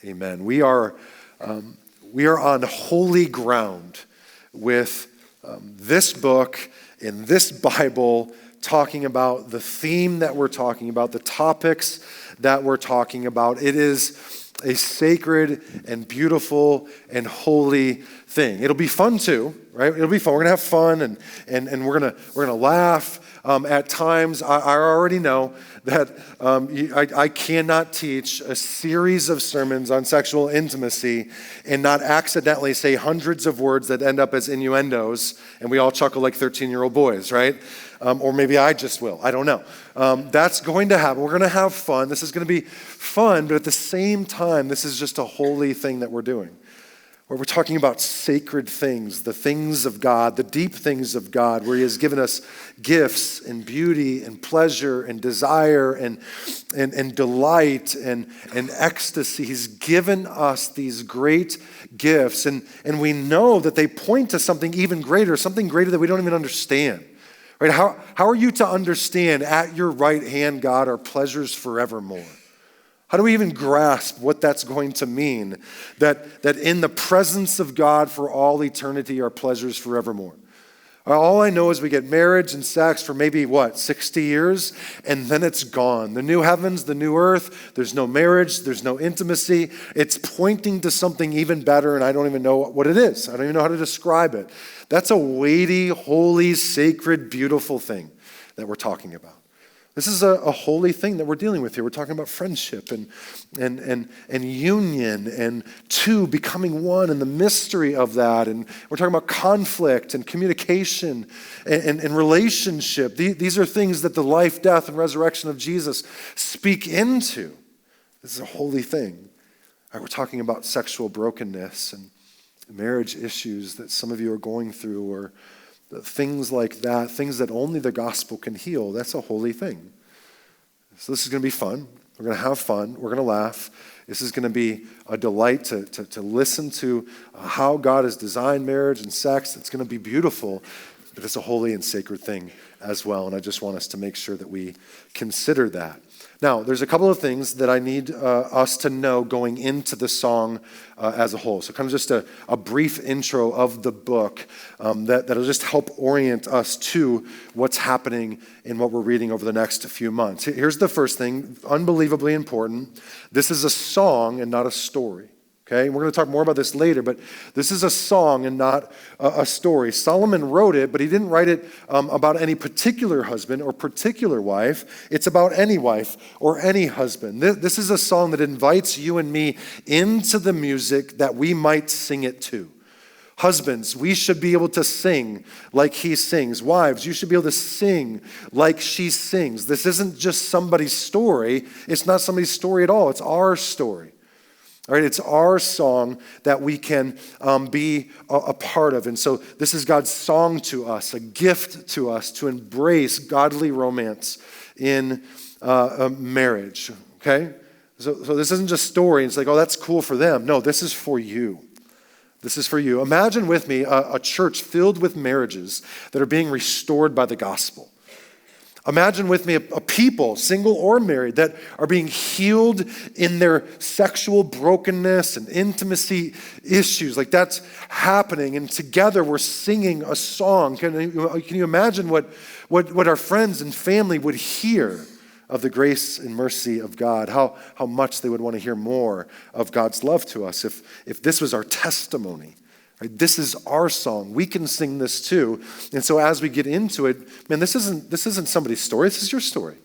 Amen. We are on holy ground with this book in this Bible, talking about the theme that we're talking about, the topics that we're talking about. It is a sacred and beautiful and holy thing. It'll be fun too, right? It'll be fun. We're gonna have fun and we're gonna laugh. At times, I already know that I cannot teach a series of sermons on sexual intimacy and not accidentally say hundreds of words that end up as innuendos, and we all chuckle like 13-year-old boys, right? Or maybe I just will. I don't know. That's going to happen. We're going to have fun. This is going to be fun, but at the same time, this is just a holy thing that we're doing, where we're talking about sacred things, the things of God, the deep things of God, where he has given us gifts and beauty and pleasure and desire and delight and ecstasy. He's given us these great gifts, and we know that they point to something even greater, something greater that we don't even understand. Right? How are you to understand at your right hand, God, are pleasures forevermore? How do we even grasp what that's going to mean? That in the presence of God for all eternity are pleasures forevermore. All I know is we get marriage and sex for maybe, 60 years, and then it's gone. The new heavens, the new earth, there's no marriage, there's no intimacy. It's pointing to something even better, and I don't even know what it is. I don't even know how to describe it. That's a weighty, holy, sacred, beautiful thing that we're talking about. This is a holy thing that we're dealing with here. We're talking about friendship and union and two becoming one and the mystery of that. And we're talking about conflict and communication and relationship. These are things that the life, death, and resurrection of Jesus speak into. This is a holy thing. We're talking about sexual brokenness and marriage issues that some of you are going through, or things like that, things that only the gospel can heal. That's a holy thing. So this is going to be fun. We're going to have fun. We're going to laugh. This is going to be a delight to listen to how God has designed marriage and sex. It's going to be beautiful, but it's a holy and sacred thing as well. And I just want us to make sure that we consider that. Now, there's a couple of things that I need us to know going into the song as a whole. So kind of just a brief intro of the book that'll just help orient us to what's happening in what we're reading over the next few months. Here's the first thing, unbelievably important. This is a song and not a story. Okay, we're going to talk more about this later, but this is a song and not a story. Solomon wrote it, but he didn't write it about any particular husband or particular wife. It's about any wife or any husband. This is a song that invites you and me into the music that we might sing it to. Husbands, we should be able to sing like he sings. Wives, you should be able to sing like she sings. This isn't just somebody's story. It's not somebody's story at all. It's our story. All right, it's our song that we can be a part of. And so this is God's song to us, a gift to us to embrace godly romance in marriage, okay? So this isn't just story. It's like, oh, that's cool for them. No, this is for you. This is for you. Imagine with me a church filled with marriages that are being restored by the gospel. Imagine with me a people, single or married, that are being healed in their sexual brokenness and intimacy issues. Like that's happening, and together we're singing a song. Can you imagine what our friends and family would hear of the grace and mercy of God? How much they would want to hear more of God's love to us if this was our testimony. Right? This is our song. We can sing this too. And so as we get into it, man, this isn't somebody's story. This is your story.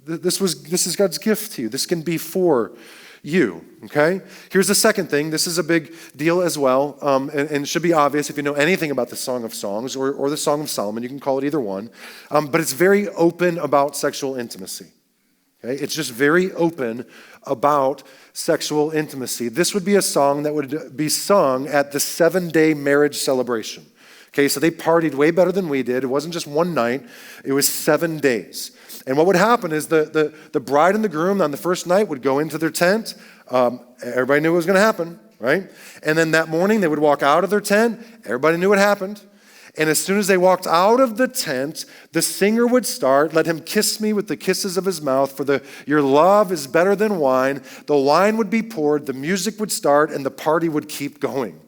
This is God's gift to you. This can be for you, okay? Here's the second thing. This is a big deal as well, and it should be obvious if you know anything about the Song of Songs or the Song of Solomon. You can call it either one, but it's very open about sexual intimacy. Okay? It's just very open about sexual intimacy. This would be a song that would be sung at the 7-day marriage celebration. Okay, so they partied way better than we did. It wasn't just one night, it was 7 days. And what would happen is the bride and the groom on the first night would go into their tent. Everybody knew what was going to happen, right? And then that morning they would walk out of their tent. Everybody knew what happened. And as soon as they walked out of the tent, the singer would start, let him kiss me with the kisses of his mouth, for your love is better than wine. The wine would be poured, the music would start, and the party would keep going.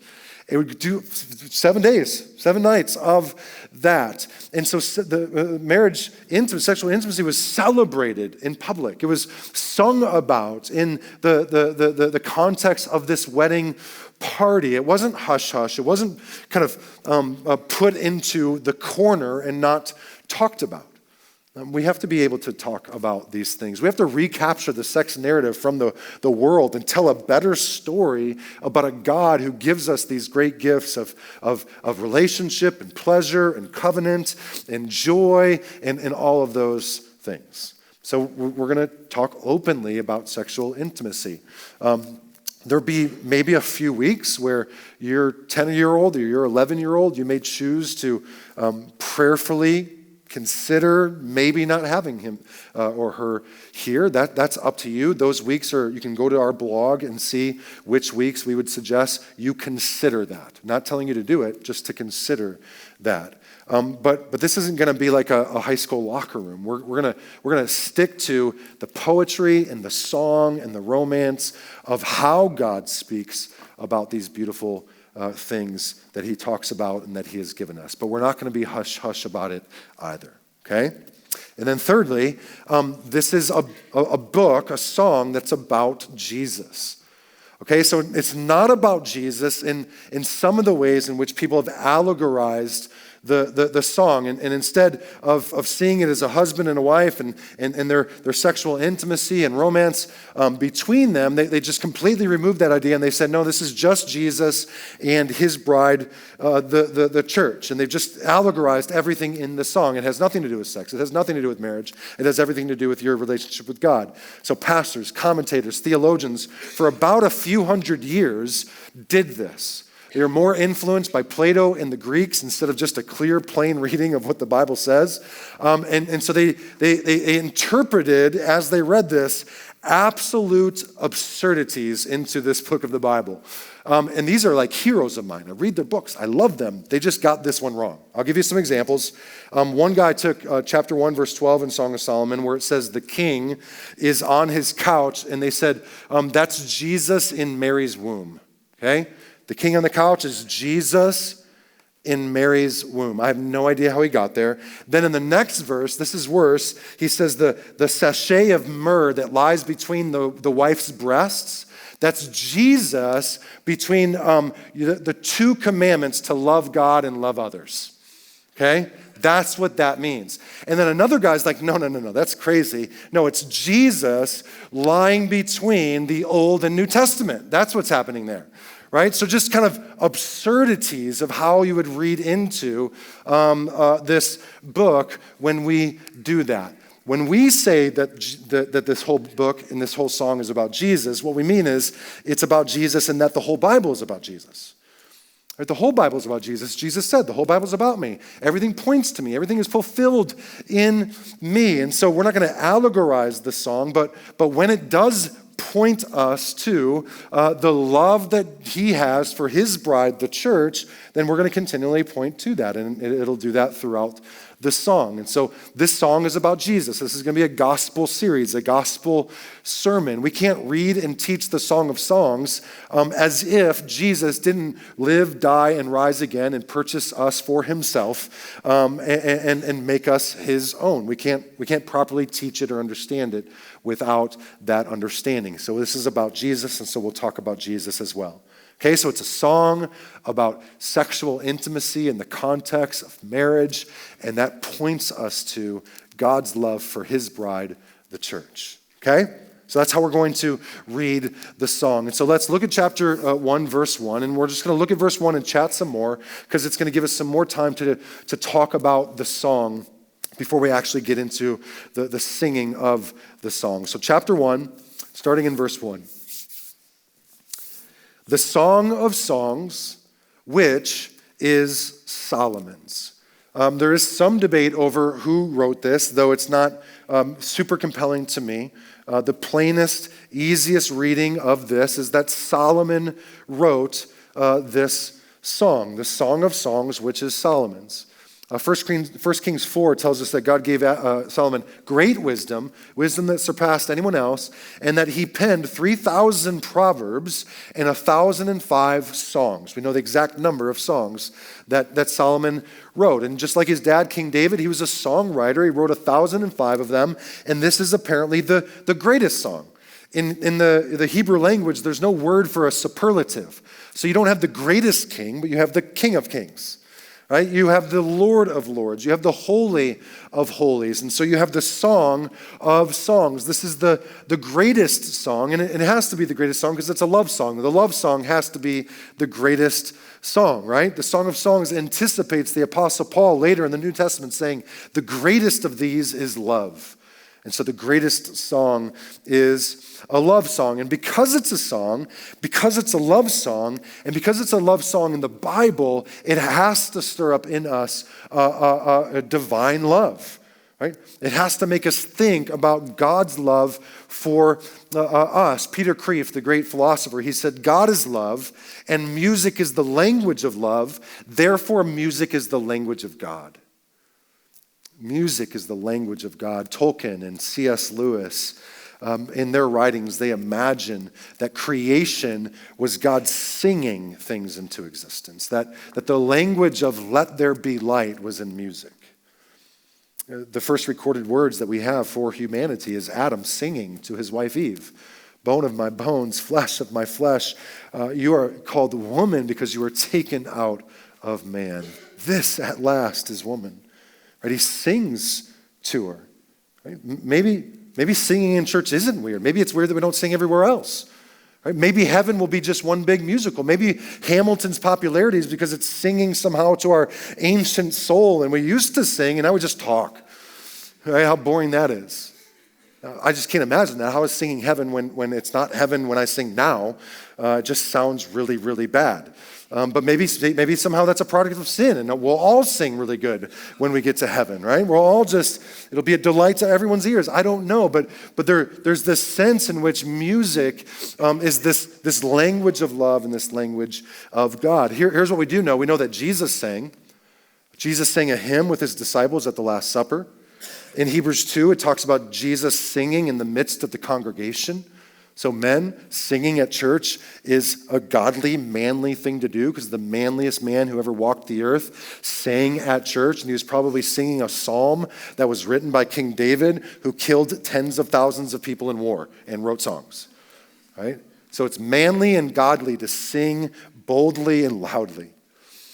It would do 7 days, 7 nights of that. And so the marriage, sexual intimacy was celebrated in public. It was sung about in the context of this wedding party. It wasn't hush-hush. It wasn't kind of put into the corner and not talked about. We have to be able to talk about these things. We have to recapture the sex narrative from the world and tell a better story about a God who gives us these great gifts of relationship and pleasure and covenant and joy and all of those things. So we're going to talk openly about sexual intimacy. There'll be maybe a few weeks where your 10-year-old or your 11-year-old, you may choose to prayerfully consider maybe not having him or her here. That's up to you. Those weeks you can go to our blog and see which weeks we would suggest you consider that. Not telling you to do it, just to consider that. But this isn't going to be like a high school locker room. We're gonna stick to the poetry and the song and the romance of how God speaks about these beautiful things that he talks about and that he has given us. But we're not going to be hush-hush about it either, okay? And then thirdly, this is a book, a song that's about Jesus. Okay, so it's not about Jesus in some of the ways in which people have allegorized the song, and instead of seeing it as a husband and a wife and their sexual intimacy and romance between them, they just completely removed that idea and they said, no, this is just Jesus and his bride, the church. And they've just allegorized everything in the song. It has nothing to do with sex. It has nothing to do with marriage. It has everything to do with your relationship with God. So pastors, commentators, theologians, for about a few hundred years did this. They are more influenced by Plato and the Greeks instead of just a clear, plain reading of what the Bible says. And so they interpreted, as they read this, absolute absurdities into this book of the Bible. And these are like heroes of mine. I read their books. I love them. They just got this one wrong. I'll give you some examples. One guy took chapter 1, verse 12 in Song of Solomon, where it says the king is on his couch, and they said, that's Jesus in Mary's womb. Okay? The king on the couch is Jesus in Mary's womb. I have no idea how he got there. Then in the next verse, this is worse, he says the sachet of myrrh that lies between the wife's breasts, that's Jesus between the two commandments to love God and love others. Okay? That's what that means. And then another guy's like, no, that's crazy. No, it's Jesus lying between the Old and New Testament. That's what's happening there. Right? So just kind of absurdities of how you would read into this book when we do that. When we say that this whole book and this whole song is about Jesus, what we mean is it's about Jesus and that the whole Bible is about Jesus. Right? The whole Bible is about Jesus. Jesus said, the whole Bible is about me. Everything points to me. Everything is fulfilled in me. And so we're not going to allegorize the song, but when it does point us to the love that he has for his bride, the church, then we're going to continually point to that, and it'll do that throughout the song. And so this song is about Jesus. This is going to be a gospel series, a gospel sermon. We can't read and teach the Song of Songs as if Jesus didn't live, die, and rise again and purchase us for himself and make us his own. We can't properly teach it or understand it without that understanding. So this is about Jesus, and so we'll talk about Jesus as well. Okay, so it's a song about sexual intimacy in the context of marriage, and that points us to God's love for his bride, the church. Okay? So that's how we're going to read the song. And so let's look at chapter 1, verse 1, and we're just going to look at verse 1 and chat some more, because it's going to give us some more time to talk about the song before we actually get into the singing of the song. So chapter 1, starting in verse 1. The Song of Songs, which is Solomon's. There is some debate over who wrote this, though it's not super compelling to me. The plainest, easiest reading of this is that Solomon wrote this song, the Song of Songs, which is Solomon's. 1 Kings 4 tells us that God gave Solomon great wisdom, wisdom that surpassed anyone else, and that he penned 3,000 proverbs and 1,005 songs. We know the exact number of songs that Solomon wrote. And just like his dad, King David, he was a songwriter. He wrote 1,005 of them, and this is apparently the greatest song. In the Hebrew language, there's no word for a superlative. So you don't have the greatest king, but you have the King of Kings. Right? You have the Lord of Lords. You have the Holy of Holies. And so you have the Song of Songs. This is the greatest song, and it has to be the greatest song because it's a love song. The love song has to be the greatest song, right? The Song of Songs anticipates the Apostle Paul later in the New Testament saying, the greatest of these is love. And so the greatest song is a love song. And because it's a song, because it's a love song, and because it's a love song in the Bible, it has to stir up in us a divine love, right? It has to make us think about God's love for us. Peter Kreeft, the great philosopher, he said, God is love, and music is the language of love. Therefore, music is the language of God. Music is the language of God. Tolkien and C.S. Lewis, in their writings, they imagine that creation was God singing things into existence, that the language of let there be light was in music. The first recorded words that we have for humanity is Adam singing to his wife Eve, bone of my bones, flesh of my flesh. You are called woman because you were taken out of man. This at last is woman. Right? He sings to her. Right? Maybe singing in church isn't weird. Maybe it's weird that we don't sing everywhere else. Right? Maybe heaven will be just one big musical. Maybe Hamilton's popularity is because it's singing somehow to our ancient soul, and we used to sing, and now we just talk. Right? How boring that is. I just can't imagine that. How is singing heaven when it's not heaven when I sing now? It just sounds really, really bad. But maybe somehow that's a product of sin, and we'll all sing really good when we get to heaven, right? We'll all it'll be a delight to everyone's ears. I don't know, but there's this sense in which music is this language of love and this language of God. Here's what we do know. We know that Jesus sang a hymn with his disciples at the Last Supper. In Hebrews 2, it talks about Jesus singing in the midst of the congregation. So men, singing at church is a godly, manly thing to do because the manliest man who ever walked the earth sang at church, and he was probably singing a psalm that was written by King David, who killed tens of thousands of people in war and wrote songs, right? So it's manly and godly to sing boldly and loudly.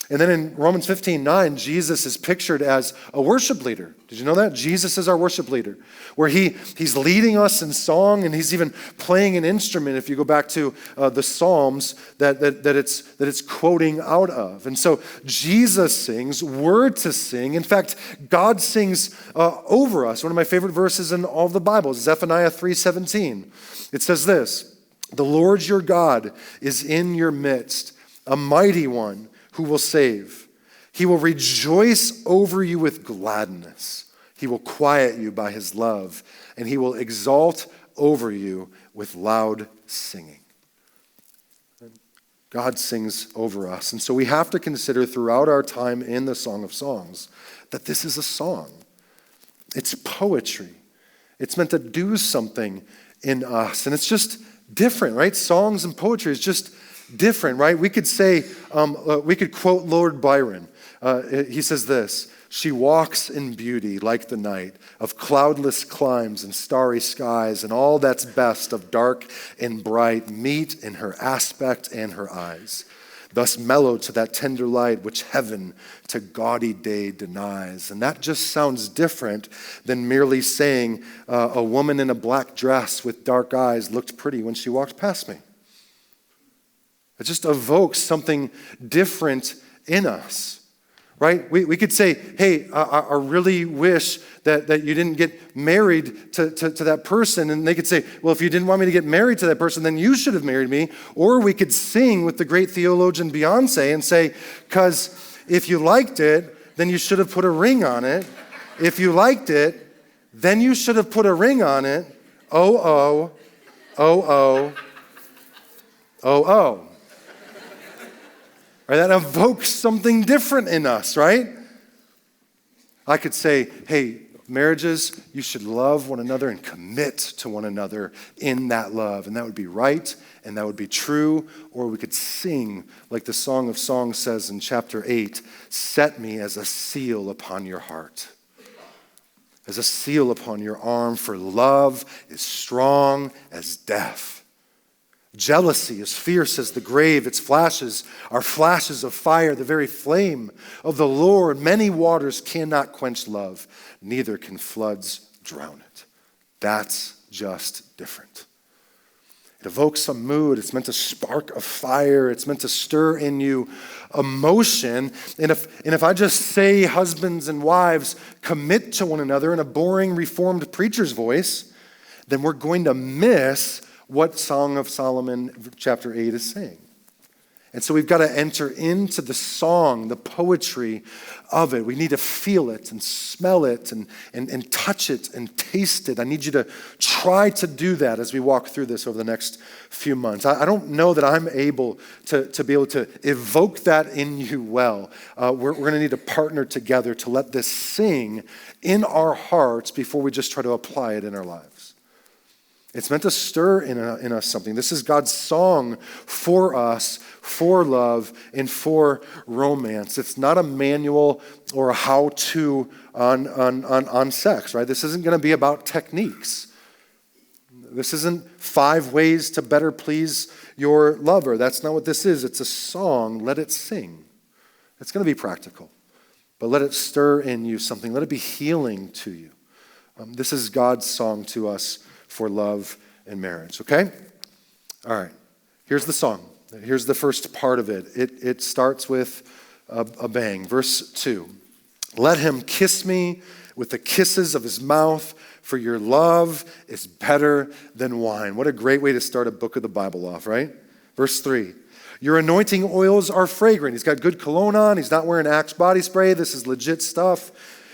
And then in Romans 15:9, Jesus is pictured as a worship leader. Did you know that? Jesus is our worship leader, where he's leading us in song, and he's even playing an instrument, if you go back to the Psalms that it's quoting out of. And so Jesus sings, we're to sing. In fact, God sings over us. One of my favorite verses in all of the Bible is Zephaniah 3:17. It says this, "The Lord your God is in your midst, a mighty one who will save. He will rejoice over you with gladness. He will quiet you by his love, and he will exalt over you with loud singing." God sings over us. And so we have to consider throughout our time in the Song of Songs that this is a song. It's poetry. It's meant to do something in us. And it's just different, right? Songs and poetry is just different, right? We could say, we could quote Lord Byron. He says this, "She walks in beauty like the night of cloudless climes and starry skies, and all that's best of dark and bright meet in her aspect and her eyes. Thus mellowed to that tender light which heaven to gaudy day denies." And that just sounds different than merely saying a woman in a black dress with dark eyes looked pretty when she walked past me. It just evokes something different in us, right? We could say, hey, I really wish that you didn't get married to that person. And they could say, well, if you didn't want me to get married to that person, then you should have married me. Or we could sing with the great theologian Beyonce and say, because if you liked it, then you should have put a ring on it. If you liked it, then you should have put a ring on it. Oh, oh, oh, oh, oh, oh. Right? That evokes something different in us, right? I could say, hey, marriages, you should love one another and commit to one another in that love. And that would be right, and that would be true. Or we could sing, like the Song of Songs says in chapter 8, set me as a seal upon your heart, as a seal upon your arm, for love is strong as death. Jealousy is fierce as the grave. Its flashes are flashes of fire, the very flame of the Lord. Many waters cannot quench love, neither can floods drown it. That's just different. It evokes some mood. It's meant to spark a fire. It's meant to stir in you emotion. And if I just say husbands and wives commit to one another in a boring Reformed preacher's voice, then we're going to miss what Song of Solomon chapter 8 is saying. And so we've got to enter into the song, the poetry of it. We need to feel it and smell it and touch it and taste it. I need you to try to do that as we walk through this over the next few months. I don't know that I'm able to be able to evoke that in you well. We're going to need to partner together to let this sing in our hearts before we just try to apply it in our lives. It's meant to stir in us something. This is God's song for us, for love, and for romance. It's not a manual or a how-to on sex, right? This isn't going to be about techniques. This isn't 5 ways to better please your lover. That's not what this is. It's a song. Let it sing. It's going to be practical, but let it stir in you something. Let it be healing to you. This is God's song to us for love and marriage, okay? All right, here's the song. Here's the first part of it. It starts with a bang. Verse 2, let him kiss me with the kisses of his mouth, for your love is better than wine. What a great way to start a book of the Bible off, right? Verse 3, your anointing oils are fragrant. He's got good cologne on. He's not wearing Axe body spray. This is legit stuff.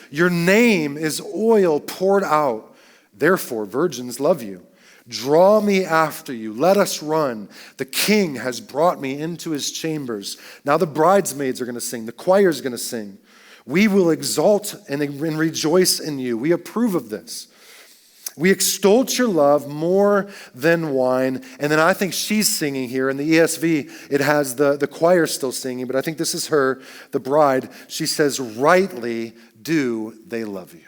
Your name is oil poured out. Therefore, virgins love you. Draw me after you. Let us run. The king has brought me into his chambers. Now the bridesmaids are going to sing. The choir is going to sing. We will exalt and rejoice in you. We approve of this. We extol your love more than wine. And then I think she's singing here. In the ESV, it has the choir still singing, but I think this is her, the bride. She says, rightly do they love you.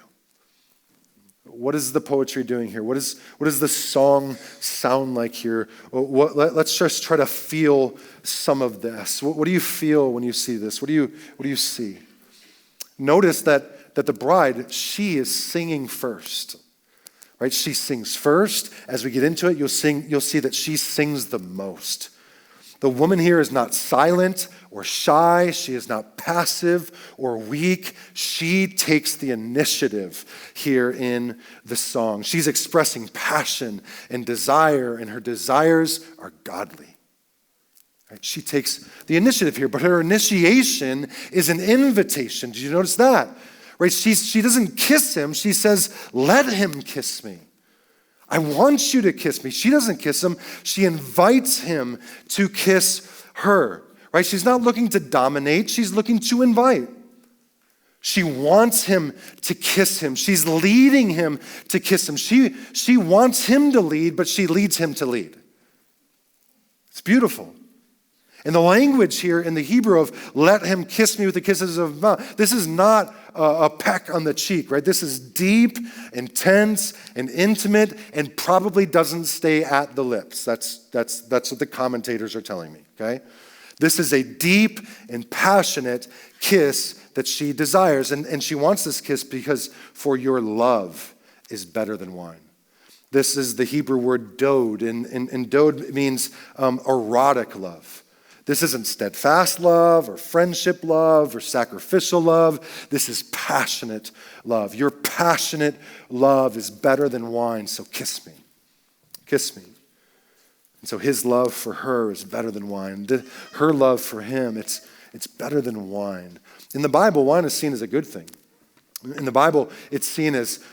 What is the poetry doing here? What does the song sound like here? Let's just try to feel some of this. What do you feel when you see this? What do you see? Notice that the bride, she is singing first. Right? She sings first. As we get into it, you'll see that she sings the most. The woman here is not silent or shy. She is not passive or weak. She takes the initiative here in the song. She's expressing passion and desire, and her desires are godly. Right? She takes the initiative here, but her initiation is an invitation. Did you notice that? Right? She doesn't kiss him. She says, let him kiss me. I want you to kiss me. She doesn't kiss him. She invites him to kiss her. Right? She's not looking to dominate. She's looking to invite. She wants him to kiss him. She's leading him to kiss him. She wants him to lead, but she leads him to lead. It's beautiful. And the language here in the Hebrew of let him kiss me with the kisses of mouth, this is not a peck on the cheek, right? This is deep, intense, and intimate, and probably doesn't stay at the lips. That's what the commentators are telling me, okay? This is a deep and passionate kiss that she desires. And she wants this kiss because for your love is better than wine. This is the Hebrew word dode, and dode means erotic love. This isn't steadfast love or friendship love or sacrificial love. This is passionate love. Your passionate love is better than wine, so kiss me. Kiss me. And so his love for her is better than wine. Her love for him, it's better than wine. In the Bible, wine is seen as a good thing. In the Bible, it's seen as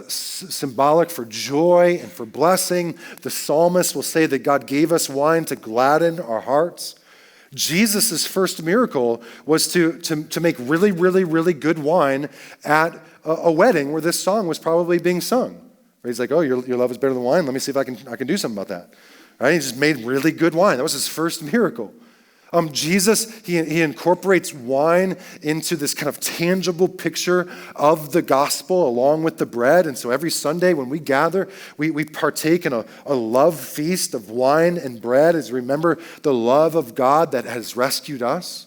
symbolic for joy and for blessing. The psalmist will say that God gave us wine to gladden our hearts. Jesus' first miracle was to make really, really, really good wine at a wedding where this song was probably being sung. He's like, oh, your love is better than wine. Let me see if I can do something about that. Right? He just made really good wine. That was his first miracle. Jesus, he incorporates wine into this kind of tangible picture of the gospel along with the bread. And so every Sunday when we gather, we partake in a love feast of wine and bread as we remember the love of God that has rescued us.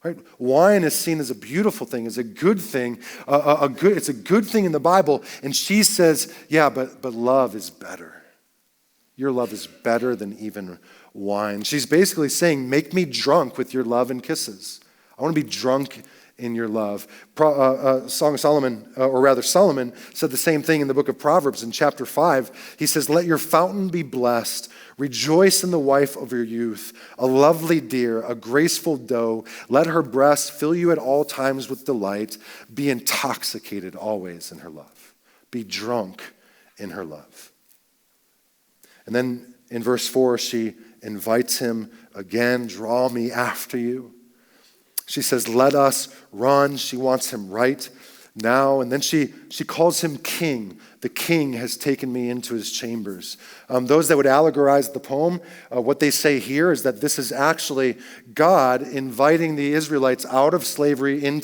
Right? Wine is seen as a beautiful thing, as a good thing. It's a good thing in the Bible. And she says, yeah, but love is better. Your love is better than even wine. She's basically saying, make me drunk with your love and kisses. I want to be drunk in your love. Song of Solomon, or rather Solomon, said the same thing in the book of Proverbs in chapter 5. He says, let your fountain be blessed. Rejoice in the wife of your youth, a lovely deer, a graceful doe. Let her breast fill you at all times with delight. Be intoxicated always in her love. Be drunk in her love. And then in verse 4, she invites him again, draw me after you. She says, let us run. She wants him right now. And then she calls him king. The king has taken me into his chambers. Those that would allegorize the poem, what they say here is that this is actually God inviting the Israelites out of slavery in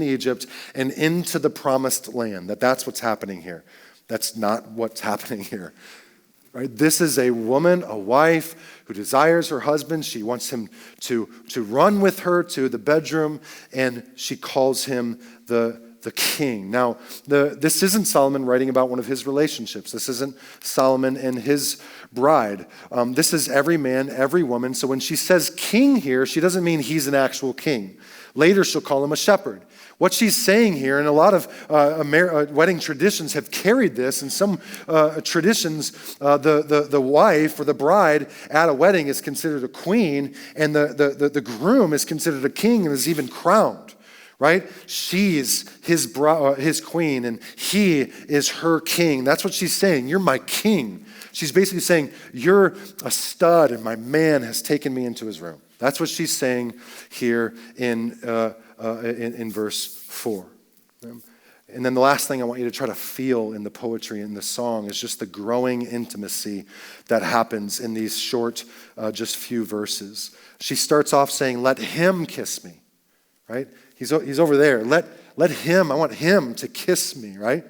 Egypt and into the promised land. That's what's happening here. That's not what's happening here. Right? This is a woman, a wife, who desires her husband. She wants him to run with her to the bedroom, and she calls him the king. Now, this isn't Solomon writing about one of his relationships. This isn't Solomon and his bride. This is every man, every woman. So when she says king here, she doesn't mean he's an actual king. Later, she'll call him a shepherd. What she's saying here, and a lot of wedding traditions have carried this, and some traditions, the wife or the bride at a wedding is considered a queen, and the groom is considered a king and is even crowned, right? She's his queen, and he is her king. That's what she's saying. You're my king. She's basically saying, you're a stud, and my man has taken me into his room. That's what she's saying here in verse 4. And then the last thing I want you to try to feel in the poetry in the song is just the growing intimacy that happens in these short, just few verses. She starts off saying, let him kiss me, right? He's over there. Let him, I want him to kiss me, right?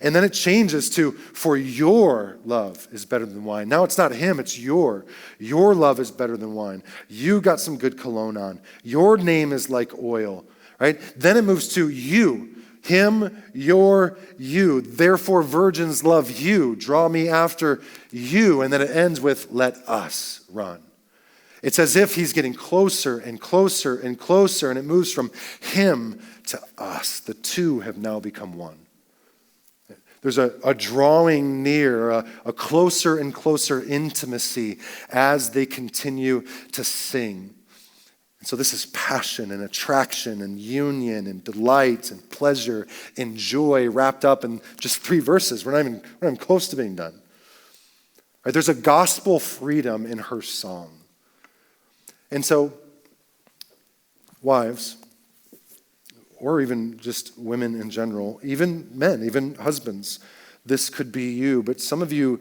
And then it changes to, for your love is better than wine. Now it's not him, it's your. Your love is better than wine. You got some good cologne on. Your name is like oil, right? Then it moves to you. Him, your, you. Therefore virgins love you. Draw me after you. And then it ends with, let us run. It's as if he's getting closer and closer and closer, and it moves from him to us. The two have now become one. There's a drawing near, a closer and closer intimacy as they continue to sing. And so this is passion and attraction and union and delight and pleasure and joy wrapped up in just 3 verses. We're not even close to being done. Right? There's a gospel freedom in her song. And so, wives, or even just women in general, even men, even husbands, this could be you. But some of you,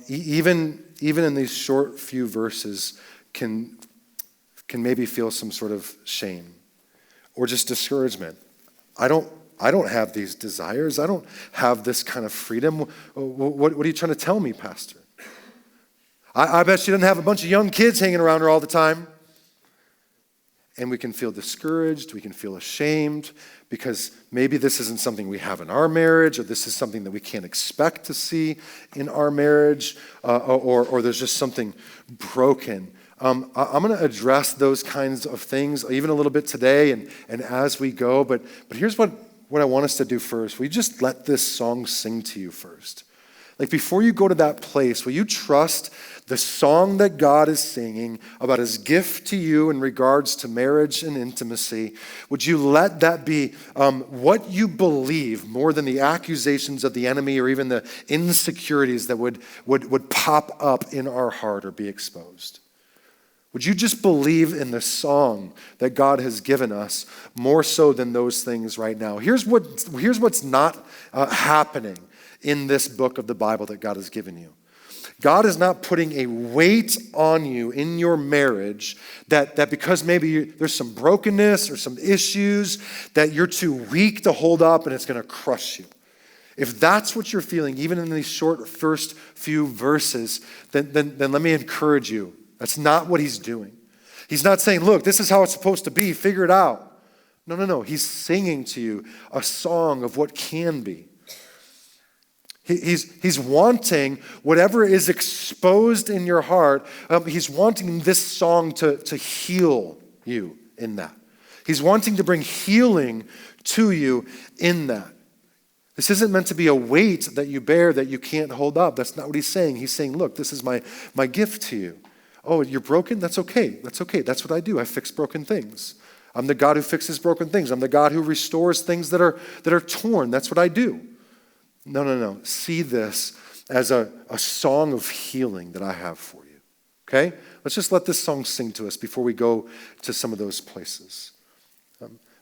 even in these short few verses, can maybe feel some sort of shame or just discouragement. I don't have these desires. I don't have this kind of freedom. What are you trying to tell me, Pastor? I bet she doesn't have a bunch of young kids hanging around her all the time. And we can feel discouraged, we can feel ashamed, because maybe this isn't something we have in our marriage, or this is something that we can't expect to see in our marriage, or there's just something broken. I'm going to address those kinds of things even a little bit today and as we go, but here's what I want us to do first. We just let this song sing to you first. Like before you go to that place, will you trust the song that God is singing about his gift to you in regards to marriage and intimacy? Would you let that be what you believe more than the accusations of the enemy or even the insecurities that would pop up in our heart or be exposed? Would you just believe in the song that God has given us more so than those things right now? Here's what's not happening in this book of the Bible that God has given you. God is not putting a weight on you in your marriage that because maybe there's some brokenness or some issues that you're too weak to hold up and it's going to crush you. If that's what you're feeling, even in these short first few verses, then let me encourage you. That's not what he's doing. He's not saying, look, this is how it's supposed to be, figure it out. No. He's singing to you a song of what can be. He's wanting whatever is exposed in your heart, he's wanting this song to heal you in that. He's wanting to bring healing to you in that. This isn't meant to be a weight that you bear that you can't hold up. That's not what he's saying. He's saying, look, this is my gift to you. Oh, you're broken? That's okay. That's okay. That's what I do. I fix broken things. I'm the God who fixes broken things. I'm the God who restores things that are torn. That's what I do. No. See this as a song of healing that I have for you. Okay? Let's just let this song sing to us before we go to some of those places.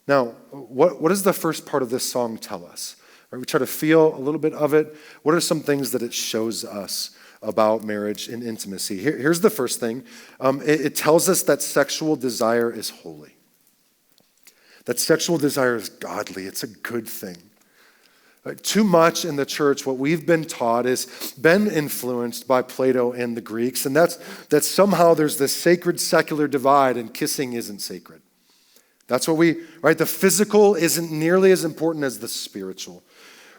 Now, what does the first part of this song tell us? Right, we try to feel a little bit of it. What are some things that it shows us about marriage and intimacy? Here's the first thing. It tells us that sexual desire is holy. That sexual desire is godly. It's a good thing. Too much in the church, what we've been taught is been influenced by Plato and the Greeks, and that's that somehow there's this sacred secular divide and kissing isn't sacred. That's what right? The physical isn't nearly as important as the spiritual.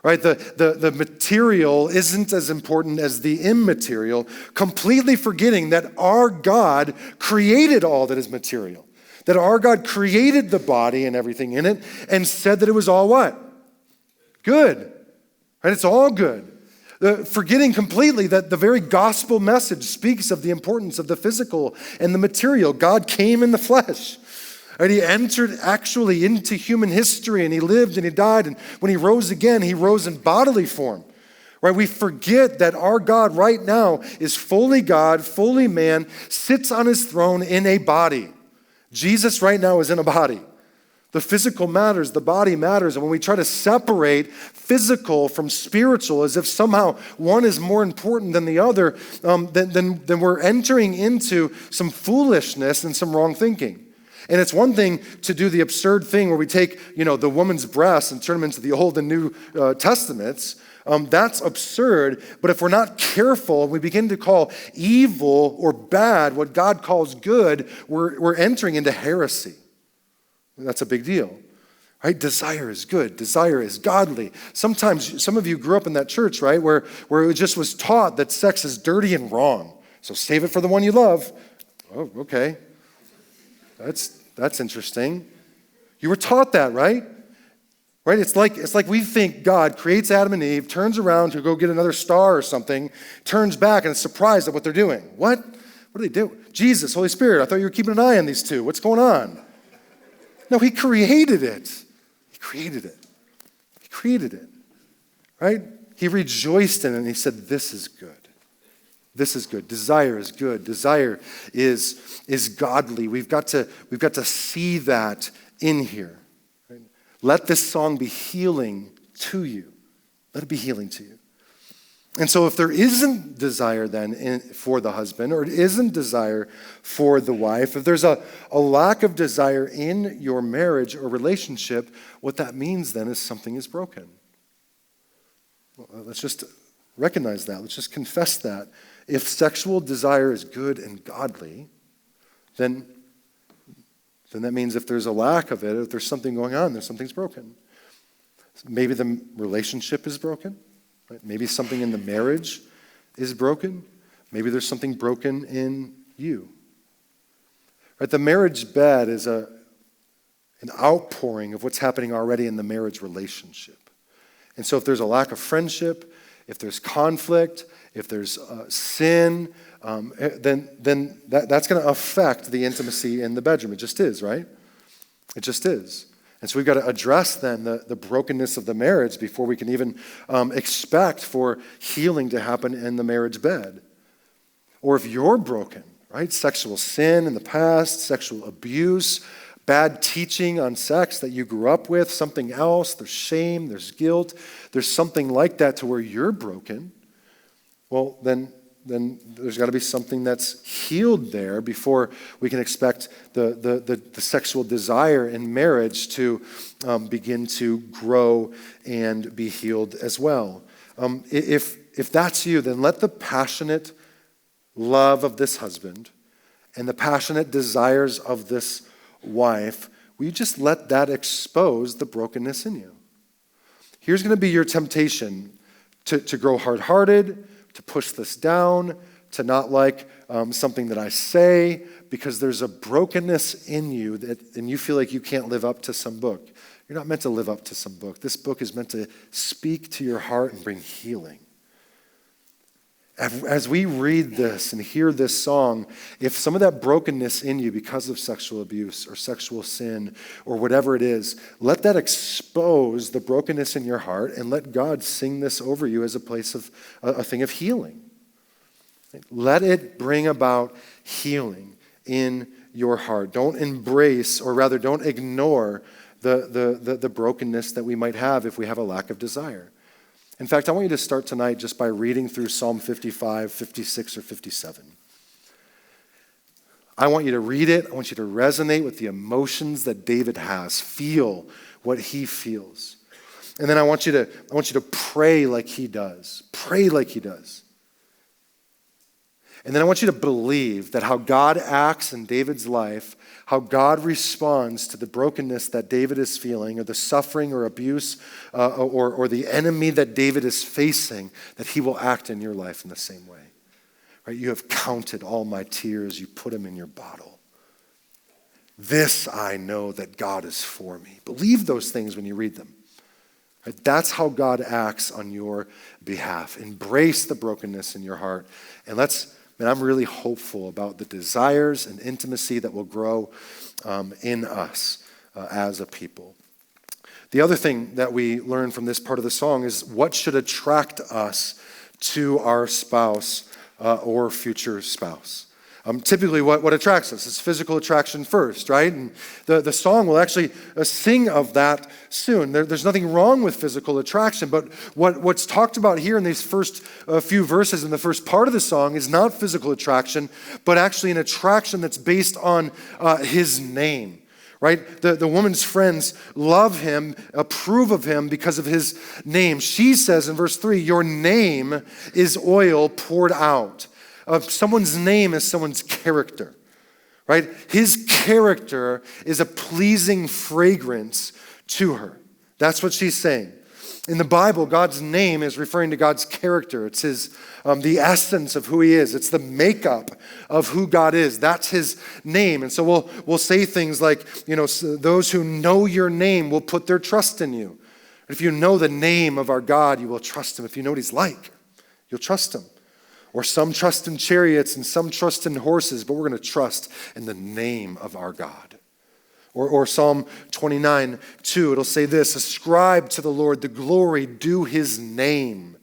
Right? The material isn't as important as the immaterial, completely forgetting that our God created all that is material. That our God created the body and everything in it and said that it was all what? Good. Right? It's all good. Forgetting completely that the very gospel message speaks of the importance of the physical and the material. God came in the flesh. Right? He entered actually into human history, and he lived and he died, and when he rose again, he rose in bodily form. Right? We forget that our God right now is fully God, fully man, sits on his throne in a body. Jesus right now is in a body. The physical matters, the body matters, and when we try to separate physical from spiritual as if somehow one is more important than the other, then we're entering into some foolishness and some wrong thinking. And it's one thing to do the absurd thing where we take, the woman's breasts and turn them into the Old and New Testaments. That's absurd. But if we're not careful and we begin to call evil or bad what God calls good, we're entering into heresy. That's a big deal. Right? Desire is good. Desire is godly. Sometimes some of you grew up in that church, right, where it just was taught that sex is dirty and wrong. So save it for the one you love. Oh, okay. That's interesting. You were taught that, right? Right? It's like we think God creates Adam and Eve, turns around to go get another star or something, turns back and is surprised at what they're doing. What? What do they do? Jesus, Holy Spirit, I thought you were keeping an eye on these two. What's going on? No, he created it. He created it. He created it. Right? He rejoiced in it and he said, this is good. This is good. Desire is good. Desire is godly. We've got to see that in here. Right? Let this song be healing to you. Let it be healing to you. And so if there isn't desire then for the husband, or it isn't desire for the wife, if there's a lack of desire in your marriage or relationship, what that means then is something is broken. Well, let's just recognize that. Let's just confess that. If sexual desire is good and godly, then that means if there's a lack of it, if there's something going on, then something's broken. Maybe the relationship is broken. Right? Maybe something in the marriage is broken. Maybe there's something broken in you. Right? The marriage bed is an outpouring of what's happening already in the marriage relationship. And so if there's a lack of friendship, if there's conflict, if there's sin, then that's going to affect the intimacy in the bedroom. It just is, right? It just is. And so we've got to address then the brokenness of the marriage before we can even expect for healing to happen in the marriage bed. Or if you're broken, right? Sexual sin in the past, sexual abuse, bad teaching on sex that you grew up with, something else, there's shame, there's guilt, there's something like that to where you're broken, well, then there's got to be something that's healed there before we can expect the sexual desire in marriage to begin to grow and be healed as well. If that's you, then let the passionate love of this husband and the passionate desires of this wife, will you just let that expose the brokenness in you? Here's going to be your temptation to grow hard-hearted, to push this down, to not like something that I say, because there's a brokenness in you and you feel like you can't live up to some book. You're not meant to live up to some book. This book is meant to speak to your heart and bring healing. As we read this and hear this song, if some of that brokenness in you because of sexual abuse or sexual sin or whatever it is, let that expose the brokenness in your heart and let God sing this over you as a place of a thing of healing. Let it bring about healing in your heart. Don't embrace, or rather don't ignore the brokenness that we might have if we have a lack of desire. In fact, I want you to start tonight just by reading through Psalm 55, 56, or 57. I want you to read it. I want you to resonate with the emotions that David has. Feel what he feels. And then I want you to pray like he does. Pray like he does. And then I want you to believe that how God acts in David's life, how God responds to the brokenness that David is feeling, or the suffering or abuse, or the enemy that David is facing, that he will act in your life in the same way. Right? You have counted all my tears. You put them in your bottle. This I know that God is for me. Believe those things when you read them. Right? That's how God acts on your behalf. Embrace the brokenness in your heart. And I'm really hopeful about the desires and intimacy that will grow in us as a people. The other thing that we learn from this part of the song is what should attract us to our spouse or future spouse. Typically, what attracts us is physical attraction first, right? And the song will actually sing of that soon. There's nothing wrong with physical attraction, but what's talked about here in these first few verses in the first part of the song is not physical attraction, but actually an attraction that's based on his name. Right? The woman's friends love him, approve of him because of his name. She says in verse 3, your name is oil poured out. Someone's name is someone's character, right? His character is a pleasing fragrance to her. That's what she's saying. In the Bible, God's name is referring to God's character. It's the essence of who he is. It's the makeup of who God is. That's his name. And so we'll say things like, those who know your name will put their trust in you. If you know the name of our God, you will trust him. If you know what he's like, you'll trust him. Or some trust in chariots and some trust in horses, but we're going to trust in the name of our God. Or Psalm 29:2, it'll say this, ascribe to the Lord the glory due his name.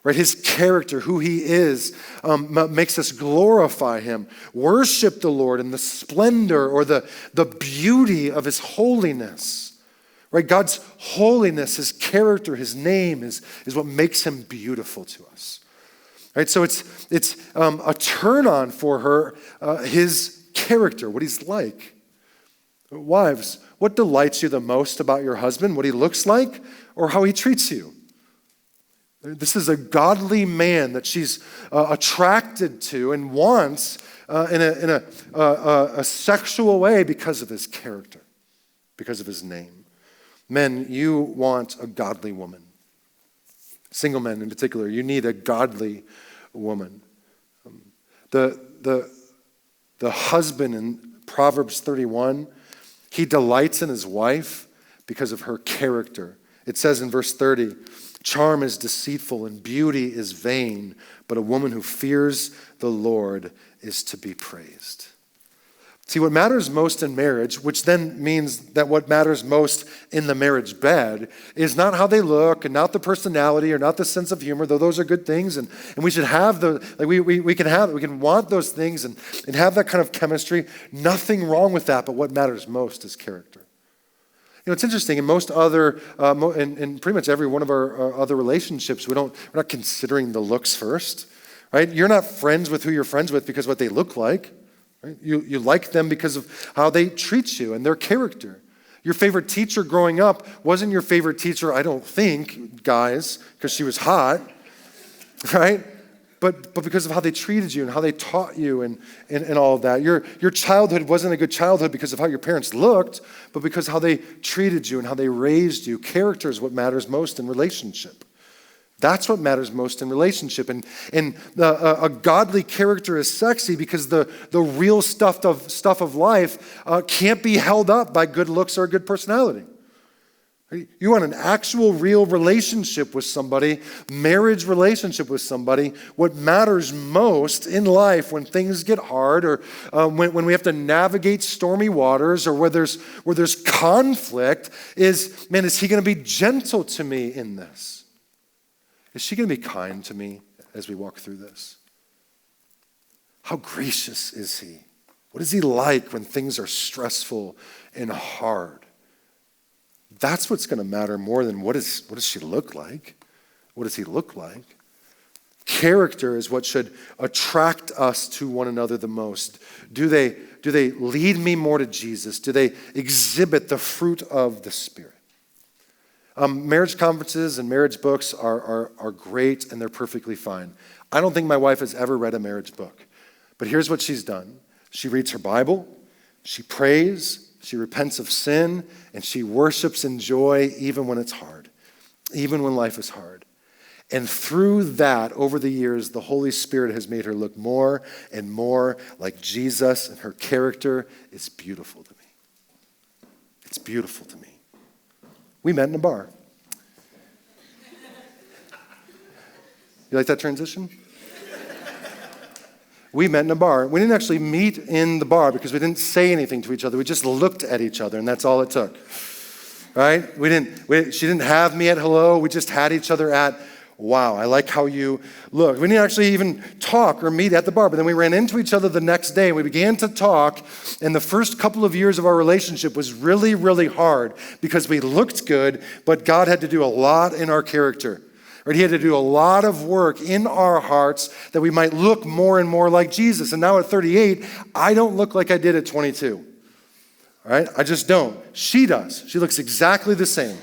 Right? His character, who he is, makes us glorify him. Worship the Lord in the splendor or the beauty of his holiness. Right? God's holiness, his character, his name is what makes him beautiful to us. Right, so it's a turn on for her, his character, what he's like. Wives, what delights you the most about your husband? What he looks like or how he treats you? This is a godly man that she's attracted to and wants in a sexual way because of his character, because of his name. Men, you want a godly woman. Single men in particular, you need a godly woman. The husband in Proverbs 31, he delights in his wife because of her character. It says in verse 30, charm is deceitful and beauty is vain, but a woman who fears the Lord is to be praised. See, what matters most in marriage, which then means that what matters most in the marriage bed, is not how they look and not the personality or not the sense of humor, though those are good things. And we should have we can want those things and have that kind of chemistry. Nothing wrong with that, but what matters most is character. You know, it's interesting. In most other, in pretty much every one of our other relationships, we're not considering the looks first, right? You're not friends with who you're friends with because of what they look like. Right? You like them because of how they treat you and their character. Your favorite teacher growing up wasn't your favorite teacher, I don't think, guys, because she was hot, right? But because of how they treated you and how they taught you and all of that. Your childhood wasn't a good childhood because of how your parents looked, but because of how they treated you and how they raised you. Character is what matters most in relationship. That's what matters most in relationship. And a godly character is sexy because the real stuff of life can't be held up by good looks or a good personality. You want an actual real relationship with somebody, marriage relationship with somebody. What matters most in life when things get hard or when we have to navigate stormy waters or where there's conflict is, man, is he going to be gentle to me in this? Is she going to be kind to me as we walk through this? How gracious is he? What is he like when things are stressful and hard? That's what's going to matter more than what does she look like? What does he look like? Character is what should attract us to one another the most. Do they lead me more to Jesus? Do they exhibit the fruit of the Spirit? Marriage conferences and marriage books are great and they're perfectly fine. I don't think my wife has ever read a marriage book. But here's what she's done. She reads her Bible, she prays, she repents of sin, and she worships in joy even when it's hard, even when life is hard. And through that, over the years, the Holy Spirit has made her look more and more like Jesus, and her character is beautiful to me. It's beautiful to me. We met in a bar. You like that transition? We met in a bar. We didn't actually meet in the bar because we didn't say anything to each other. We just looked at each other, and that's all it took. Right? She didn't have me at hello. We just had each other at, wow, I like how you look. We didn't actually even talk or meet at the bar, but then we ran into each other the next day. We began to talk, and the first couple of years of our relationship was really, really hard because we looked good, but God had to do a lot in our character. Right? He had to do a lot of work in our hearts that we might look more and more like Jesus. And now at 38, I don't look like I did at 22. All right? I just don't. She does. She looks exactly the same.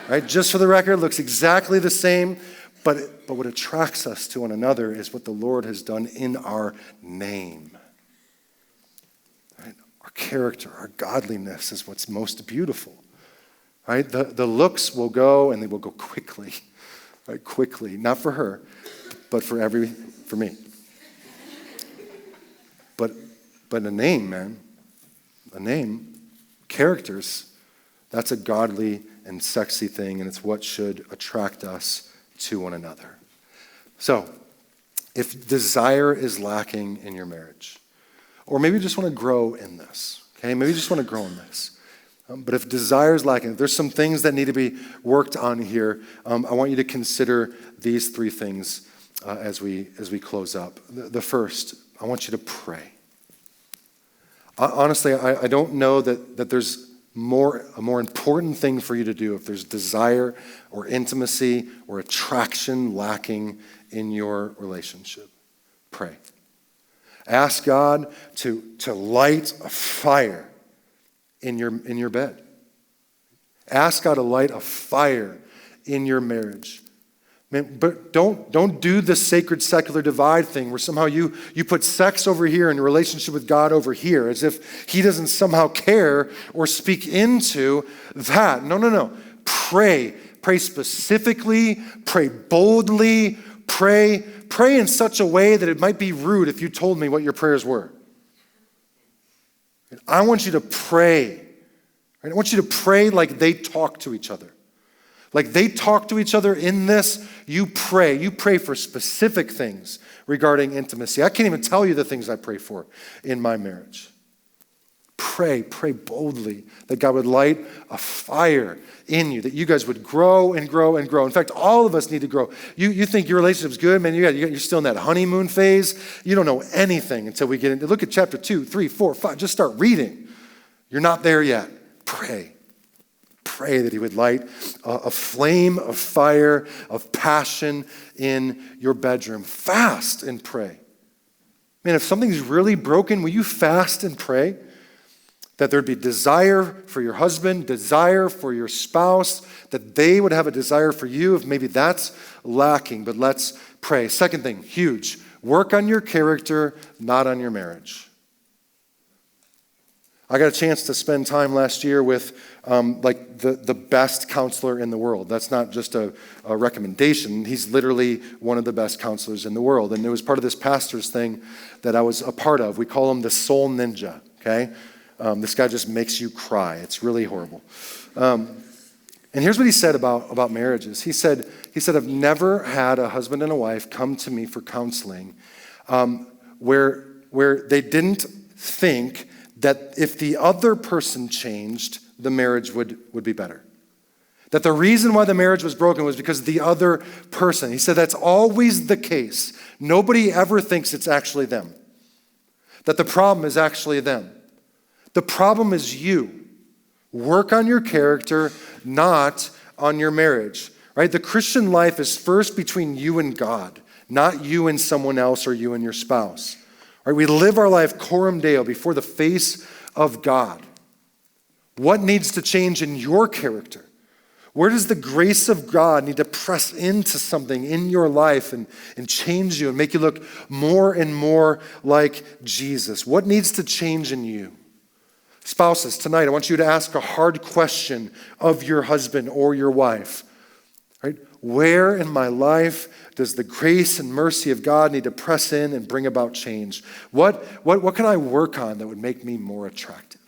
Right? Just for the record, looks exactly the same. But what attracts us to one another is what the Lord has done in our name. Right? Our character, our godliness is what's most beautiful. Right? The looks will go and they will go quickly. Right? Quickly. Not for her, but for me. But a name, man. A name, characters, that's a godly and sexy thing, and it's what should attract us to one another. So, if desire is lacking in your marriage, or maybe you just want to grow in this, okay? Maybe you just want to grow in this. But if desire is lacking, if there's some things that need to be worked on here, I want you to consider these three things as we close up. The first, I want you to pray. Honestly, I don't know that there's a more important thing for you to do if there's desire or intimacy or attraction lacking in your relationship. Pray. Ask God to light a fire in your bed. Ask God to light a fire in your marriage. Man, but don't do the sacred secular divide thing where somehow you put sex over here and your relationship with God over here as if he doesn't somehow care or speak into that. No. Pray specifically, pray boldly, pray in such a way that it might be rude if you told me what your prayers were. I want you to pray. I want you to pray like they talk to each other. Like they talk to each other in this, you pray. You pray for specific things regarding intimacy. I can't even tell you the things I pray for in my marriage. pray boldly that God would light a fire in you, that you guys would grow and grow and grow. In fact, all of us need to grow. You think your relationship's good, man, you're still in that honeymoon phase. You don't know anything until we get into, look at chapter 2, 3, 4, 5, just start reading. You're not there yet. Pray that he would light a flame of fire, of passion in your bedroom. Fast and pray. Man, if something's really broken, will you fast and pray? That there'd be desire for your husband, desire for your spouse, that they would have a desire for you if maybe that's lacking, but let's pray. Second thing, huge, work on your character, not on your marriage. I got a chance to spend time last year with the best counselor in the world. That's not just a recommendation. He's literally one of the best counselors in the world. And it was part of this pastor's thing that I was a part of. We call him the soul ninja, okay? This guy just makes you cry. It's really horrible. And here's what he said about marriages. He said, I've never had a husband and a wife come to me for counseling where they didn't think that if the other person changed, the marriage would be better. That the reason why the marriage was broken was because of the other person. He said that's always the case. Nobody ever thinks it's actually them. That the problem is actually them. The problem is you. Work on your character, not on your marriage. Right? The Christian life is first between you and God, not you and someone else or you and your spouse. Right? We live our life coram Deo, before the face of God. What needs to change in your character? Where does the grace of God need to press into something in your life and change you and make you look more and more like Jesus? What needs to change in you? Spouses, tonight I want you to ask a hard question of your husband or your wife. Right? Where in my life does the grace and mercy of God need to press in and bring about change? What can I work on that would make me more attractive?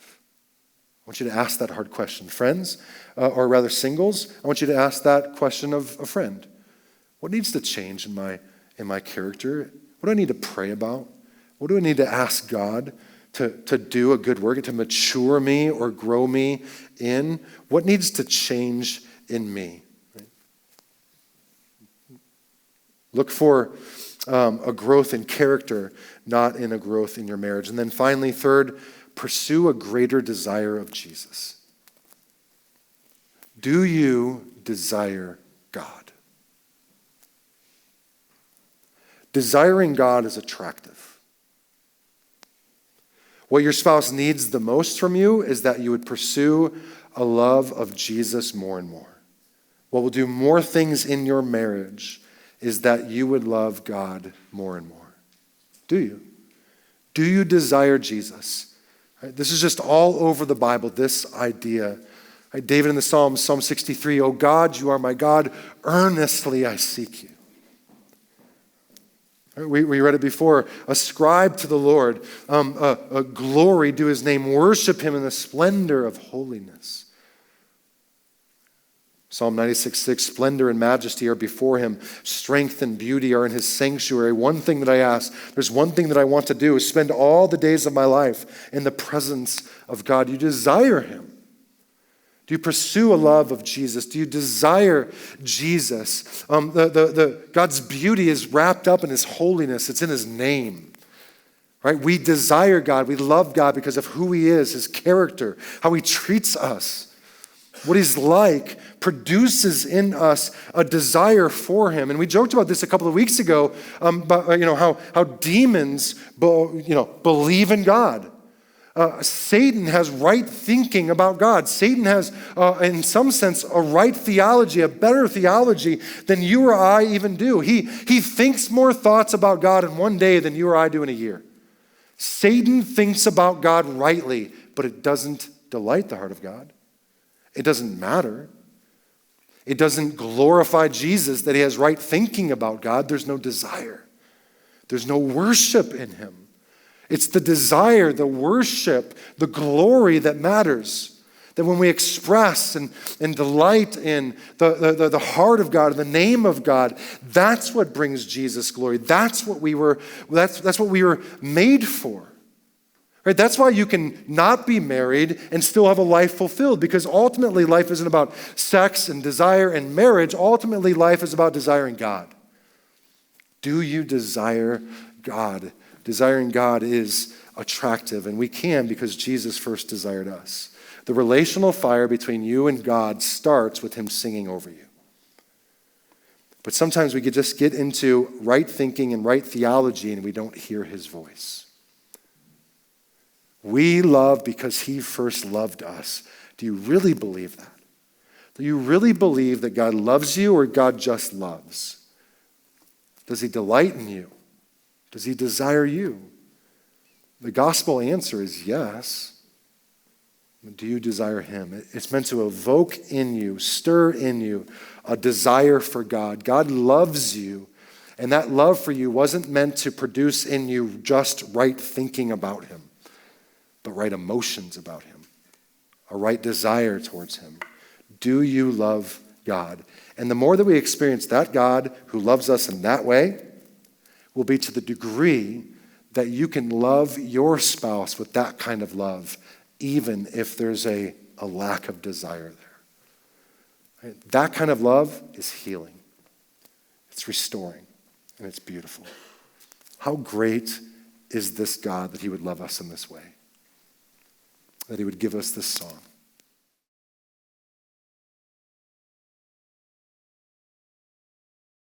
I want you to ask that hard question. Friends, or rather singles, I want you to ask that question of a friend. What needs to change in my character? What do I need to pray about? What do I need to ask God to do a good work, to mature me or grow me in? What needs to change in me? Look for a growth in character, not in a growth in your marriage. And then finally, third, pursue a greater desire of Jesus. Do you desire God? Desiring God is attractive. What your spouse needs the most from you is that you would pursue a love of Jesus more and more. What will do more things in your marriage is that you would love God more and more. Do you? Do you desire Jesus? Right? This is just all over the Bible, this idea. Right? David in the Psalms, Psalm 63, "O God, you are my God, earnestly I seek you." Right? We read it before. Ascribe to the Lord a glory, do his name, worship him in the splendor of holiness. Psalm 96:6, "Splendor and majesty are before him. Strength and beauty are in his sanctuary." One thing that I ask, there's one thing that I want to do, is spend all the days of my life in the presence of God. You desire him. Do you pursue a love of Jesus? Do you desire Jesus? God's beauty is wrapped up in his holiness. It's in his name. Right? We desire God. We love God because of who he is, his character, how he treats us. What he's like produces in us a desire for him. And we joked about this a couple of weeks ago, about how demons believe in God. Satan has right thinking about God. Satan has, in some sense, a right theology, a better theology than you or I even do. He thinks more thoughts about God in one day than you or I do in a year. Satan thinks about God rightly, but it doesn't delight the heart of God. It doesn't matter. It doesn't glorify Jesus that he has right thinking about God. There's no desire. There's no worship in him. It's the desire, the worship, the glory that matters. That when we express and delight in the heart of God, the name of God, that's what brings Jesus glory. That's what we were made for. Right? That's why you can not be married and still have a life fulfilled, because ultimately life isn't about sex and desire and marriage. Ultimately, life is about desiring God. Do you desire God? Desiring God is attractive, and we can because Jesus first desired us. The relational fire between you and God starts with him singing over you. But sometimes we could just get into right thinking and right theology and we don't hear his voice. We love because he first loved us. Do you really believe that? Do you really believe that God loves you or God just loves? Does he delight in you? Does he desire you? The gospel answer is yes. Do you desire him? It's meant to evoke in you, stir in you a desire for God. God loves you, and that love for you wasn't meant to produce in you just right thinking about him, but right emotions about him, a right desire towards him. Do you love God? And the more that we experience that God who loves us in that way will be to the degree that you can love your spouse with that kind of love, even if there's a lack of desire there. Right? That kind of love is healing. It's restoring, and it's beautiful. How great is this God that he would love us in this way, that he would give us this song.